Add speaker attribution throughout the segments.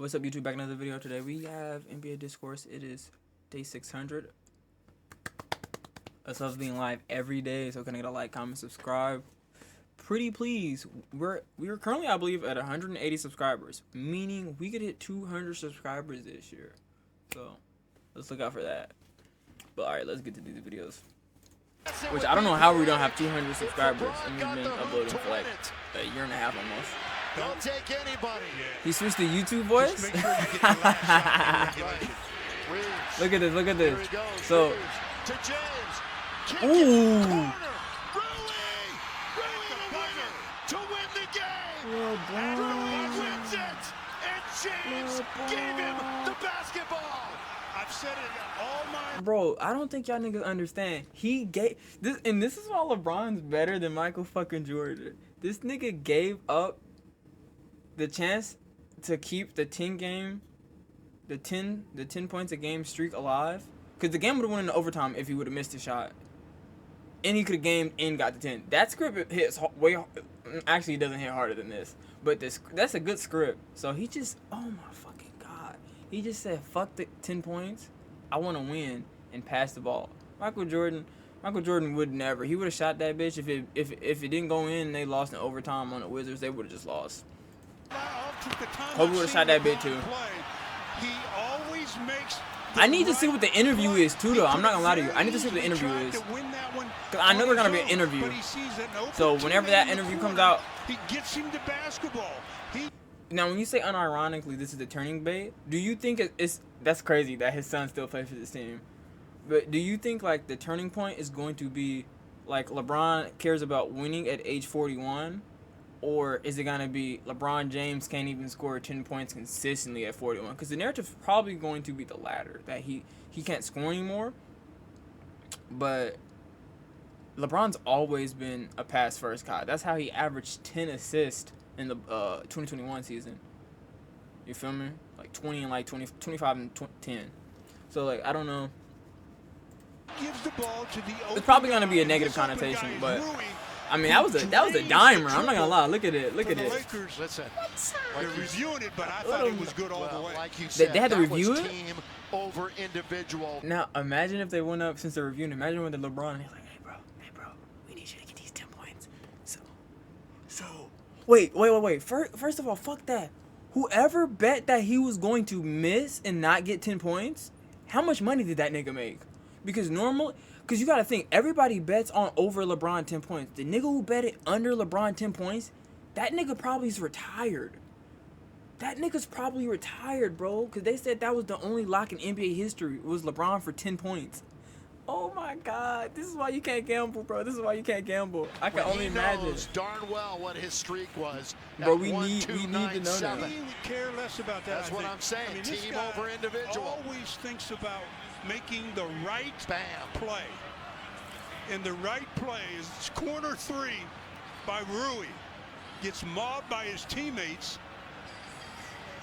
Speaker 1: What's up, YouTube? Back in another video. Today we have NBA Discourse. It is day 600. Us being live every day. So can I get a like, comment, subscribe? Pretty please. We are currently, I believe, at 180 subscribers, meaning we could hit 200 subscribers this year. So let's look out for that. But all right, let's get to these videos. Which I don't know how we don't have 200 subscribers, and we've been uploading for like a year and a half almost.
Speaker 2: Don't take anybody.
Speaker 1: He switched to YouTube voice. Look at this. Look at this. So, ooh.
Speaker 2: To win the game. LeBron wins it, and James gave him the basketball. I've said it all my.
Speaker 1: Bro, I don't think y'all niggas understand. He gave this, and this is why LeBron's better than Michael fucking Jordan. This nigga gave up the chance to keep the 10 points a game streak alive, because the game would have won in overtime if he would have missed a shot, and he could have gamed and got the 10. That script hits way. Actually, it doesn't hit harder than this, but that's a good script. So he just, oh my fucking god, he just said fuck the 10 points. I want to win and pass the ball. Michael Jordan would never. He would have shot that bitch if it didn't go in and they lost in overtime on the Wizards. They would have just lost. Hope we would have shot that bit too. I need to see what the interview is too, though. I'm not gonna lie to you. I need to see what the interview is, cause I know there's gonna be an interview. So whenever that interview comes out,
Speaker 2: he gets him to basketball.
Speaker 1: Now when you say unironically, this is the turning bait. Do you think that's crazy that his son still plays for this team? But do you think like the turning point is going to be like LeBron cares about winning at age 41? Or is it going to be LeBron James can't even score 10 points consistently at 41? Because the narrative is probably going to be the latter, that he can't score anymore. But LeBron's always been a pass-first guy. That's how he averaged 10 assists in the 2021 season. You feel me? Like 20 and like 25 and 10. So, like, I don't know. It's probably going to be a negative connotation, but I mean, that was a dimer. I'm not gonna lie. Look at it. Look at it.
Speaker 2: Listen, they're reviewing it, but I thought it was good all the way. Like you said,
Speaker 1: they had to review it.
Speaker 2: Team over individual.
Speaker 1: Now imagine if they went up since they're reviewing. Imagine when the LeBron and he's like, hey bro, we need you to get these 10 points. So wait. First of all, fuck that. Whoever bet that he was going to miss and not get 10 points, how much money did that nigga make? Because you gotta think, everybody bets on over LeBron 10 points. The nigga who bet it under LeBron 10 points, that nigga probably is retired. That nigga's probably retired, bro. Because they said that was the only lock in NBA history. It was LeBron for 10 points. Oh my god. This is why you can't gamble, bro. This is why you can't gamble. I can only imagine.
Speaker 2: He knows darn well what his streak was.
Speaker 1: Bro, we need to know that.
Speaker 3: He would care less about that.
Speaker 2: That's what I'm saying. I mean, team over individual.
Speaker 3: Always thinks about making the right play. And the right play is corner three by Rui. Gets mobbed by his teammates,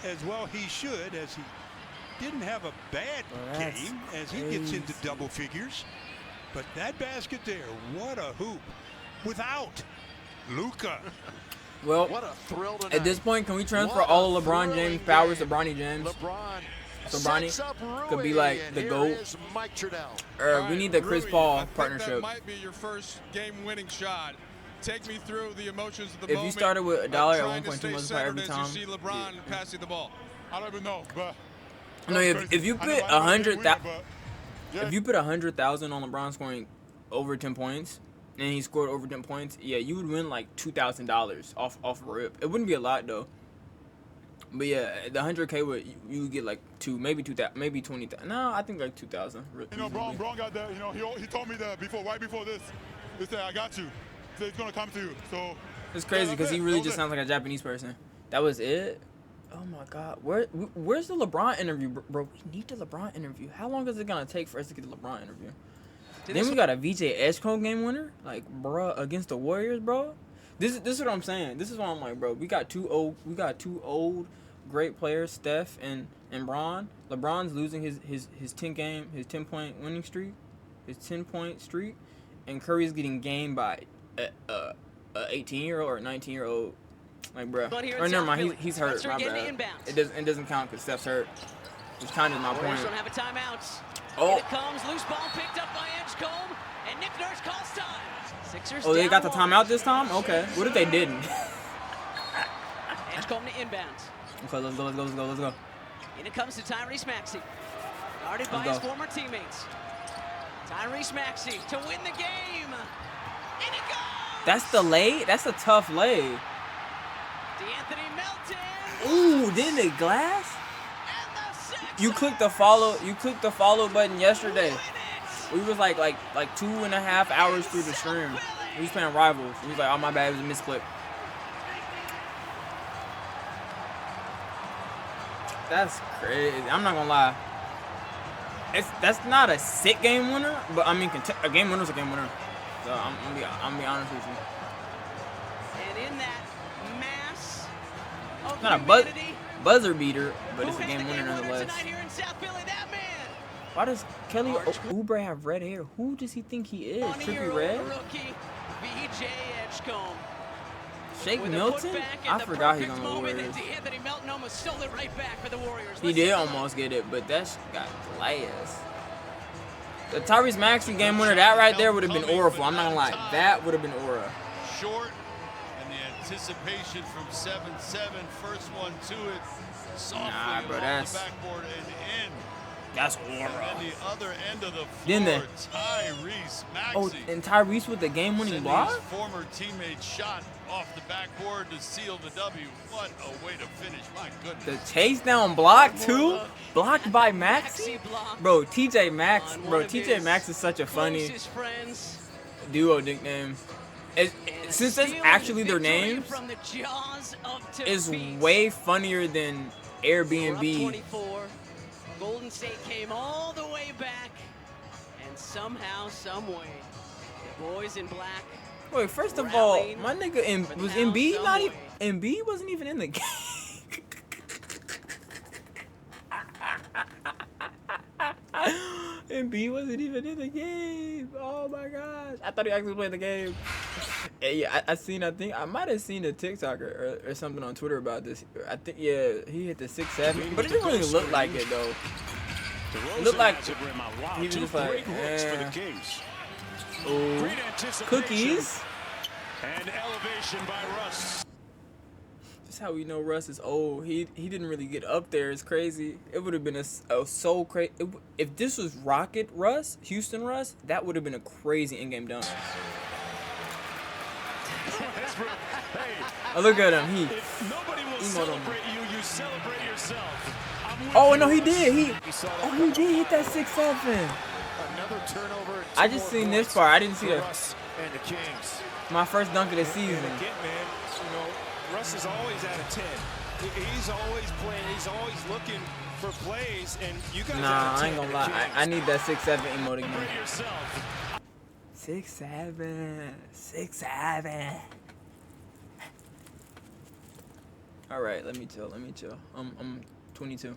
Speaker 3: as well he should, as he didn't have a bad game as he gets into double figures. But that basket there, what a hoop. Without Luka.
Speaker 1: Well,
Speaker 2: what a thrill tonight.
Speaker 1: At this point, can we transfer all of LeBron James' powers to Bronny James? So Bronny could be like the GOAT. We need the Chris Paul partnership.
Speaker 4: That might be your first game-winning shot. Take me through the emotions of the
Speaker 1: moment. If you started with $1 at 1.2 multiplier every time,
Speaker 4: you see LeBron passing the ball. I don't even know, but
Speaker 1: no, if you put 100,000, if you put 100,000 on LeBron scoring over 10 points, and he scored over 10 points, yeah, you would win like $2,000 off rip. It wouldn't be a lot though. But yeah, the 100K you would get like maybe 20,000. No, I think like 2,000.
Speaker 5: You know, Braun got that. You know, he told me that right before this. He said, "I got you." He said he's gonna come to you. So
Speaker 1: it's crazy because he really just sounds like a Japanese person. That was it. Oh my God, where's the LeBron interview, bro? We need the LeBron interview. How long is it gonna take for us to get the LeBron interview? Then we got a VJ Edgecombe game winner, like bro, against the Warriors, bro. This is what I'm saying. This is what I'm like, bro. We got two old great players, Steph and Bron. LeBron's losing his 10-point winning streak, his 10-point streak, and Curry's getting gamed by a 18-year-old or a 19-year-old Like, bro.
Speaker 6: But here in
Speaker 1: Or never
Speaker 6: South
Speaker 1: mind,
Speaker 6: Philly,
Speaker 1: he's hurt.
Speaker 6: Spencer
Speaker 1: My
Speaker 6: getting
Speaker 1: bad.
Speaker 6: it inbounds.
Speaker 1: It doesn't count because Steph's hurt. Which kind of my
Speaker 6: Warriors
Speaker 1: point.
Speaker 6: don't have a timeout.
Speaker 1: Oh.
Speaker 6: Here it comes, loose ball picked up by Edgecombe, and Nick Nurse calls time. Sixers
Speaker 1: Oh, they
Speaker 6: down
Speaker 1: got the
Speaker 6: one.
Speaker 1: timeout this time? Okay. What if they didn't?
Speaker 6: Edgecombe to inbounds.
Speaker 1: Okay, let's go.
Speaker 6: In it comes to Tyrese Maxey. Guarded by
Speaker 1: Let's
Speaker 6: his
Speaker 1: go.
Speaker 6: former teammates. Tyrese Maxey to win the game. And it goes!
Speaker 1: That's the lay? That's a tough lay.
Speaker 6: DeAnthony Melton.
Speaker 1: Ooh, didn't it glass?
Speaker 6: And the Sixers
Speaker 1: You clicked the follow button yesterday. We was like 2.5 hours through the stream. We was playing Rivals. We was like, oh my bad, it was a misclick. That's crazy. I'm not gonna lie. That's not a sick game winner, but I mean, a game winner's a game winner. So I'm gonna be honest with you.
Speaker 6: And in that mass of
Speaker 1: Not a
Speaker 6: humanity,
Speaker 1: buzzer beater, but
Speaker 6: who
Speaker 1: it's a
Speaker 6: has
Speaker 1: game
Speaker 6: the
Speaker 1: winner nonetheless.
Speaker 6: tonight here in South Philly? That man.
Speaker 1: Why does Kelly Oubre have red hair? Who does he think he is? Trippy
Speaker 6: 20-year-old
Speaker 1: Red?
Speaker 6: rookie, VJ Edgecombe.
Speaker 1: Shake
Speaker 6: With a
Speaker 1: Milton?
Speaker 6: putback
Speaker 1: I
Speaker 6: and the
Speaker 1: forgot he's
Speaker 6: perfect
Speaker 1: on the
Speaker 6: moment,
Speaker 1: Warriors.
Speaker 6: and Anthony Melton almost stole it right back for the Warriors.
Speaker 1: He
Speaker 6: Let's
Speaker 1: did
Speaker 6: take a
Speaker 1: almost get it, but that shit got glass. The Tyrese Maxey game winner, that right there would have been auraful. I'm not gonna lie. That would have been aura.
Speaker 2: Short, and the anticipation from 7-7. First one to it, softly
Speaker 1: Nah, bro,
Speaker 2: along
Speaker 1: that's-
Speaker 2: the backboard and in.
Speaker 1: That's
Speaker 2: And
Speaker 1: aura.
Speaker 2: then the other end of the
Speaker 1: Then
Speaker 2: floor,
Speaker 1: the-
Speaker 2: Tyrese
Speaker 1: Oh,
Speaker 2: Maxey.
Speaker 1: and Tyrese with the game-winning
Speaker 2: Sending
Speaker 1: block?
Speaker 2: his former teammate shot off the backboard to seal the W. What a way to finish, my
Speaker 1: The
Speaker 2: goodness.
Speaker 1: chase down block too? Blocked by Maxey?
Speaker 6: Maxey block
Speaker 1: Bro, TJ Maxx.
Speaker 6: on
Speaker 1: Bro,
Speaker 6: one of
Speaker 1: TJ
Speaker 6: his
Speaker 1: Maxx is such a funny
Speaker 6: closest friends.
Speaker 1: duo nickname. Since that's
Speaker 6: Stealing
Speaker 1: actually their
Speaker 6: victory
Speaker 1: names,
Speaker 6: from the jaws of
Speaker 1: it's
Speaker 6: defeat.
Speaker 1: way funnier than
Speaker 6: We're up
Speaker 1: Airbnb.
Speaker 6: 24. Golden State came all the way back, and somehow, some way, the boys in black.
Speaker 1: Wait, first of all,
Speaker 6: Rallying
Speaker 1: my nigga
Speaker 6: for the
Speaker 1: was
Speaker 6: town
Speaker 1: Embiid
Speaker 6: some
Speaker 1: not
Speaker 6: way.
Speaker 1: even Embiid wasn't even in the game. Embiid wasn't even in the game. Oh my gosh. I thought he actually played the game. Yeah, I might have seen a TikTok or something on Twitter about this. I think, yeah, he hit the 6'7", but it didn't really look like it though. It looked like he was just like, ooh, cookies.
Speaker 7: And elevation by Russ.
Speaker 1: That's how we know Russ is old. He didn't really get up there. It's crazy. It would have been a so crazy. If this was Rocket Russ, Houston Russ, that would have been a crazy in-game dunk. Oh, look at him.
Speaker 7: Nobody will celebrate you. You celebrate yourself.
Speaker 1: Oh no, he did. He did hit that 6'7".
Speaker 7: Another turnover.
Speaker 1: I just seen this part. I didn't see that.
Speaker 7: Russ and the Kings.
Speaker 1: My first dunk of the season.
Speaker 7: And again, man, you know, Russ is always at a 10. He's always playing. He's always looking for plays, and you guys.
Speaker 1: Nah, I ain't gonna lie. I need that 6'7" emote again.
Speaker 7: Celebrate yourself.
Speaker 1: 6'7". All right, let me chill. I'm 22.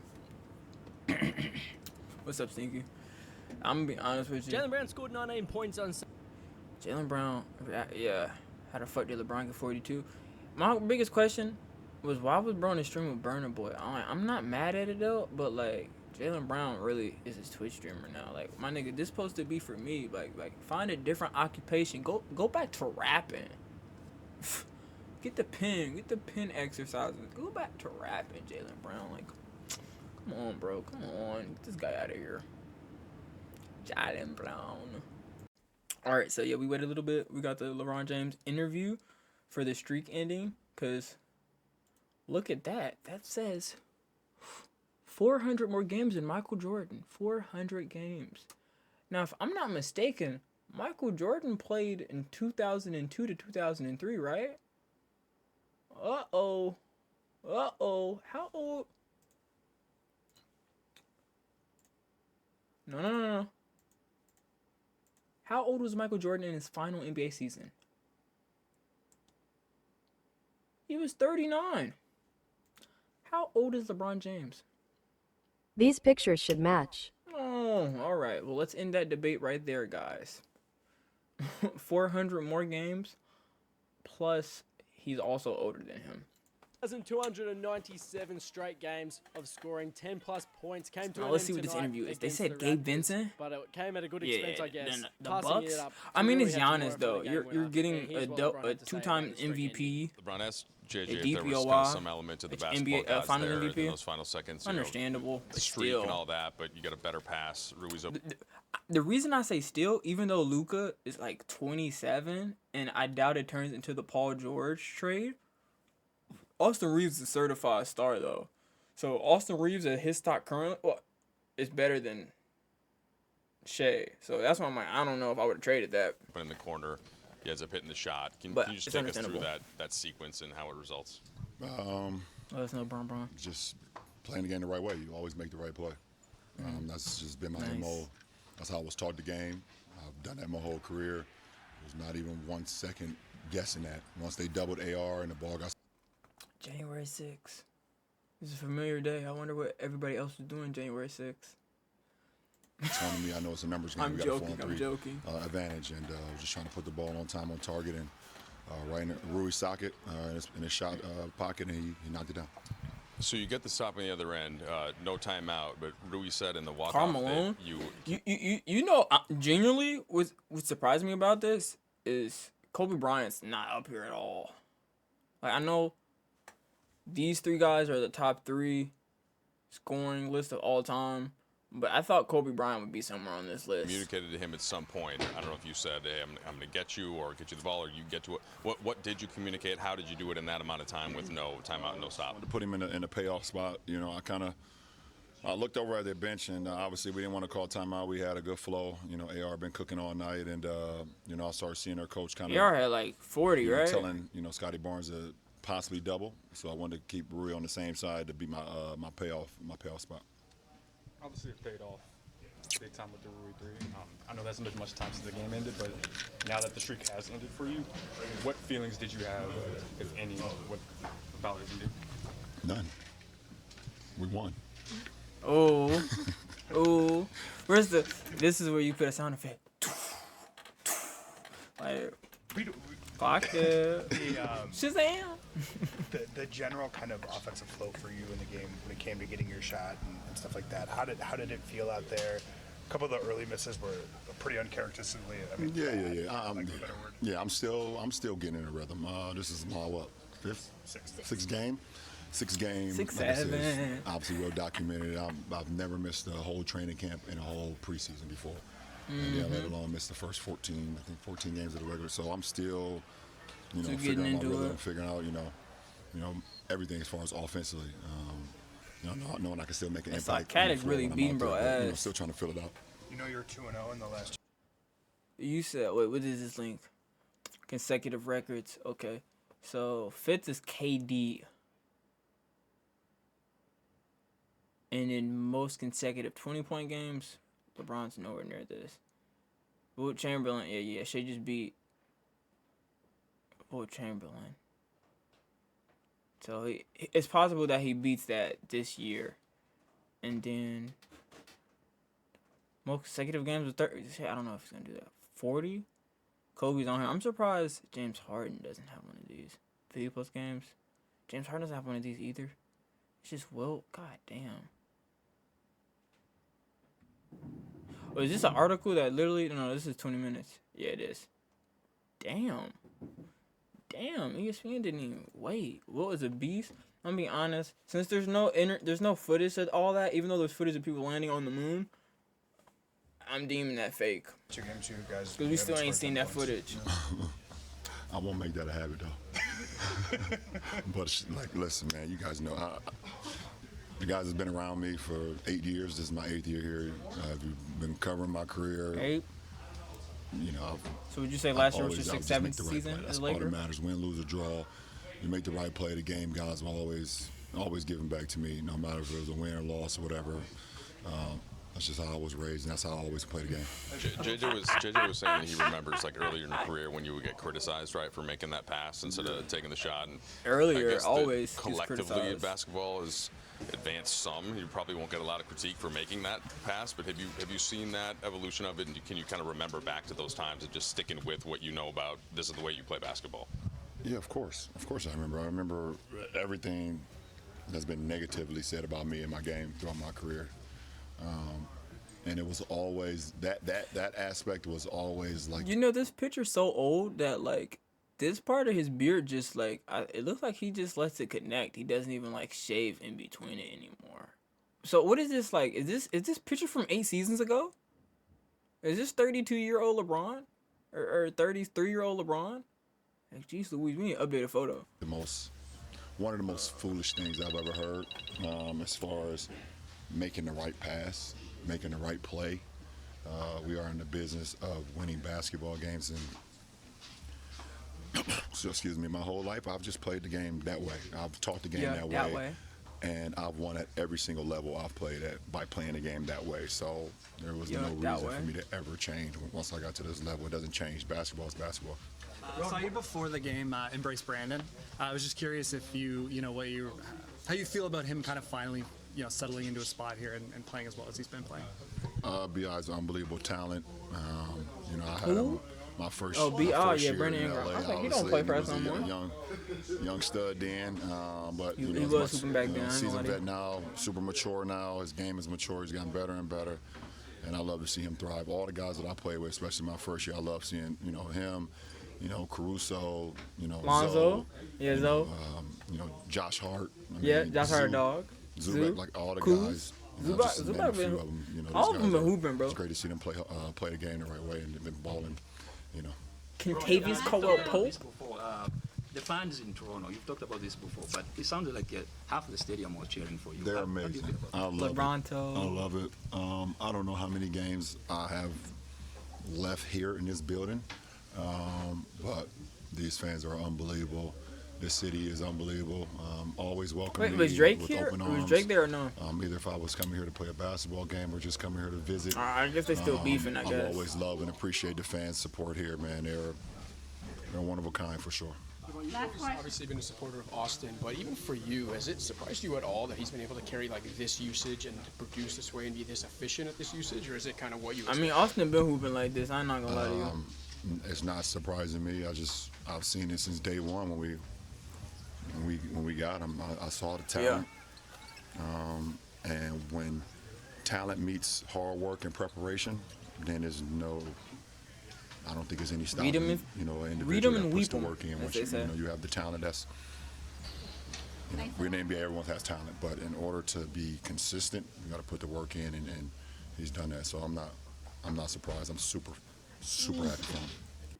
Speaker 1: What's up, Stinky? I'm gonna be honest with you.
Speaker 8: Jaylen Brown scored 19 points on.
Speaker 1: Jaylen Brown, yeah. How the fuck did LeBron get 42? My biggest question was why was Bro in the stream with Burna Boy? I'm not mad at it though, but like Jaylen Brown really is his Twitch streamer now. Like my nigga, this supposed to be for me. Like find a different occupation. Go back to rapping. Get the pen exercises. Go back to rapping, Jaylen Brown. Like, come on, bro. Come on. Get this guy out of here. Jaylen Brown. All right, so yeah, we waited a little bit. We got the LeBron James interview for the streak ending. Because look at that. That says 400 more games than Michael Jordan. 400 games. Now, if I'm not mistaken, Michael Jordan played in 2002 to 2003, right? Uh-oh. How old? No. How old was Michael Jordan in his final NBA season? He was 39. How old is LeBron James?
Speaker 9: These pictures should match.
Speaker 1: Oh, all right. Well, let's end that debate right there, guys. 400 more games, plus he's also older than him.
Speaker 8: 1,297 straight games of scoring 10+ points came to
Speaker 1: Now,
Speaker 8: an
Speaker 1: let's
Speaker 8: end
Speaker 1: see what this
Speaker 8: tonight
Speaker 1: interview is. They
Speaker 8: against
Speaker 1: said
Speaker 8: the
Speaker 1: Gabe
Speaker 8: Raptors,
Speaker 1: Vincent.
Speaker 8: but it came at a good expense, I guess.
Speaker 1: Then the
Speaker 8: Passing
Speaker 1: Bucks.
Speaker 8: it up
Speaker 1: I
Speaker 8: to
Speaker 1: mean,
Speaker 8: Rui
Speaker 1: it's
Speaker 8: Hachimura
Speaker 1: Giannis
Speaker 8: for
Speaker 1: though.
Speaker 8: the game
Speaker 1: You're
Speaker 8: winner.
Speaker 1: getting
Speaker 8: And here's
Speaker 1: a
Speaker 8: what LeBron had to say
Speaker 1: two-time
Speaker 8: about his three-game
Speaker 1: MVP.
Speaker 10: LeBron asked
Speaker 1: A
Speaker 10: JJ if there was
Speaker 1: DPOY,
Speaker 10: kind of some element to the
Speaker 1: which
Speaker 10: basketball
Speaker 1: NBA
Speaker 10: gods
Speaker 1: final
Speaker 10: there
Speaker 1: MVP.
Speaker 10: in those final seconds.
Speaker 1: Understandable,
Speaker 10: the
Speaker 1: but
Speaker 10: streak
Speaker 1: still.
Speaker 10: and all that, but you got a better pass. Rui's open.
Speaker 1: The reason I say still, even though Luka is like 27, and I doubt it turns into the Paul George trade, Austin Reeves is a certified star though. So Austin Reeves at his stock currently, is better than Shea. So that's why I'm like, I don't know if I would have traded that.
Speaker 10: But in the corner, he ends up hitting the shot. Can you just
Speaker 1: it's
Speaker 10: take us through
Speaker 1: understandable.
Speaker 10: that sequence and how it results?
Speaker 1: Let us know, Bron.
Speaker 5: Just playing the game the right way. You always make the right play. That's just been my MO. That's how I was taught the game. I've done that my whole career. There's not even 1 second guessing that. Once they doubled AR and the ball got...
Speaker 1: January 6th. It's a familiar day. I wonder what everybody else was doing January 6th.
Speaker 5: telling me I know it's a numbers game.
Speaker 1: I'm
Speaker 5: We got
Speaker 1: joking.
Speaker 5: a 4-on-3 advantage, and just trying to put the ball on time, on target, and right in Rui's socket, in his shot pocket, and he knocked it down.
Speaker 10: So you get the stop on the other end, no timeout, but Rui said in the walk-off
Speaker 1: Karl Malone,
Speaker 10: that
Speaker 1: you know, genuinely, what surprised me about this is Kobe Bryant's not up here at all. Like, I know these three guys are the top 3 scoring list of all time, but I thought Kobe Bryant would be somewhere on this list.
Speaker 10: communicated to him at some point. I don't know if you said, hey, I'm going to get you or get you the ball, or you get to it. What did you communicate? How did you do it in that amount of time with no timeout, no stop?
Speaker 5: To put him in a payoff spot, I looked over at their bench, and obviously we didn't want to call timeout. We had a good flow. AR been cooking all night, and I started seeing their coach kind of.
Speaker 1: AR had like 40, right?
Speaker 5: Telling Scotty Barnes to possibly double. So I wanted to keep Rui on the same side to be my payoff spot.
Speaker 11: Obviously, it paid off big time with the Rui 3. I know that's not been much time since the game ended, but now that the streak has ended for you, what feelings did you have, if any, about it ended?
Speaker 5: None. We won.
Speaker 1: Oh, this is where you put a sound effect. Like, fuck it. Shazam.
Speaker 12: The general kind of offensive flow for you in the game when it came to getting your shot and stuff like that. How did it feel out there? A couple of the early misses were pretty uncharacteristically.
Speaker 5: I'm still getting in a rhythm. This is my sixth game.
Speaker 1: Six,
Speaker 5: like
Speaker 1: seven.
Speaker 5: Obviously well documented. I've never missed a whole training camp and a whole preseason before. And let alone miss the first 14 games of the regular. So I'm still, figuring out my rhythm, figuring out, everything as far as offensively. Knowing I can still make an impact.
Speaker 1: Caddick really beating bro ass.
Speaker 5: Still trying to fill it out.
Speaker 12: You're 2-0 in the last.
Speaker 1: You said, wait, what is this link? Consecutive records. Okay. So, 5th is KD. And in most consecutive 20-point games, LeBron's nowhere near this. Wilt Chamberlain, Shea just beat Wilt Chamberlain. So it's possible that he beats that this year. And then most consecutive games with 30. I don't know if he's going to do that. 40? Kobe's on here. I'm surprised James Harden doesn't have one of these. 50-plus games. James Harden doesn't have one of these either. It's just Wilt. God damn. Oh, is this an article that literally... No, this is 20 minutes. Yeah, it is. Damn, ESPN didn't even wait. What was a beast? I'm being honest. Since there's no footage of all that, even though there's footage of people landing on the moon, I'm deeming that fake.
Speaker 12: 2 games, you guys.
Speaker 1: Because we still ain't seen that footage.
Speaker 5: I won't make that a habit though. But listen, man, you guys know. You guys have been around me for 8 years. This is my 8th year here. You've been covering my career.
Speaker 1: 8. So would you say last year was your 6th, 7th season
Speaker 5: That's
Speaker 1: as a
Speaker 5: all
Speaker 1: Laker?
Speaker 5: that matters. Win, lose, or draw. You make the right play. The game gods will always giving back to me, no matter if it was a win or loss or whatever. That's just how I was raised, and that's how I always play the game.
Speaker 10: JJ was saying that he remembers earlier in your career when you would get criticized, right, for making that pass instead of taking the shot. And
Speaker 1: earlier,
Speaker 10: I guess
Speaker 1: always
Speaker 10: collectively in basketball has advanced some. You probably won't get a lot of critique for making that pass, but have you seen that evolution of it, and can you kind of remember back to those times and just sticking with what you know about this is the way you play basketball?
Speaker 5: Yeah, of course. Of course I remember. I remember everything that's been negatively said about me in my game throughout my career. And it was always that aspect was always like,
Speaker 1: You know, this picture's so old that like this part of his beard just like it looks like he just lets it connect. He doesn't even like shave in between it anymore. So what is this like? Is this picture from 8 seasons ago? Is this 32-year-old LeBron or 33-year-old LeBron? Like, geez Louise, we need to update a photo.
Speaker 5: one of the most foolish things I've ever heard, as far as making the right pass, making the right play. We are in the business of winning basketball games, and so excuse me, my whole life I've just played the game that way. I've taught the game that way. And I've won at every single level I've played at by playing the game that way. So there was no reason for me to ever change. Once I got to this level, it doesn't change. Basketball is basketball.
Speaker 13: I saw you before the game embrace Brandon. I was just curious if how you feel about him kind of finally, settling into a spot here and playing as well as he's been playing.
Speaker 5: B.I.'s unbelievable talent. I had him my first,
Speaker 1: year Brandon
Speaker 5: in LA.
Speaker 1: I was like, he don't play for us no more.
Speaker 5: Young stud then, but
Speaker 1: he was hooping back then.
Speaker 5: Seasoned vet now, super mature now. His game is mature. He's gotten better and better, and I love to see him thrive. All the guys that I played with, especially my first year, I love seeing him. Caruso,
Speaker 1: Lonzo,
Speaker 5: Zoe, Josh Hart.
Speaker 1: Josh Hart, dog.
Speaker 5: Zubac, like all the guys.
Speaker 1: Zubac been, all of them been hooping, bro.
Speaker 5: It's great to see them play the game the right way and they've been balling.
Speaker 1: Contavious Caldwell-Pope.
Speaker 14: The fans in Toronto, you've talked about this before, but it sounded like half the stadium was cheering for you.
Speaker 5: They're amazing. I love it. I love it. I don't know how many games I have left here in this building, but these fans are unbelievable. This city is unbelievable. Always welcoming.
Speaker 1: Wait, was Drake
Speaker 5: with
Speaker 1: here?
Speaker 5: Open arms.
Speaker 1: Was Drake there or no?
Speaker 5: Either if I was coming here to play a basketball game or just coming here to visit.
Speaker 1: I guess they still beefing, I guess.
Speaker 5: I always love and appreciate the fans' support here, man. They're one of a kind for sure.
Speaker 15: You've obviously been a supporter of Austin, but even for you, has it surprised you at all that he's been able to carry like this usage and produce this way and be this efficient at this usage, or is it kind of what you expect?
Speaker 1: I mean, Austin been hooping like this. I'm not gonna lie to you.
Speaker 5: It's not surprising me. I've seen it since day one when we got him. I saw the talent, and when talent meets hard work and preparation, then there's no. I don't think there's any stopping. An individual that puts the work in. Once you have the talent, that's. We're in the NBA. Everyone has talent, but in order to be consistent, you got to put the work in, and he's done that. So I'm not surprised. I'm super happy for him.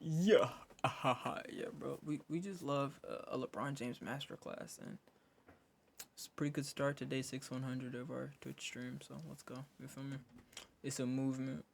Speaker 1: Yeah. Yeah, bro. We just love a LeBron James masterclass, and it's a pretty good start to day 600 of our Twitch stream. So let's go. You feel me? It's a movement.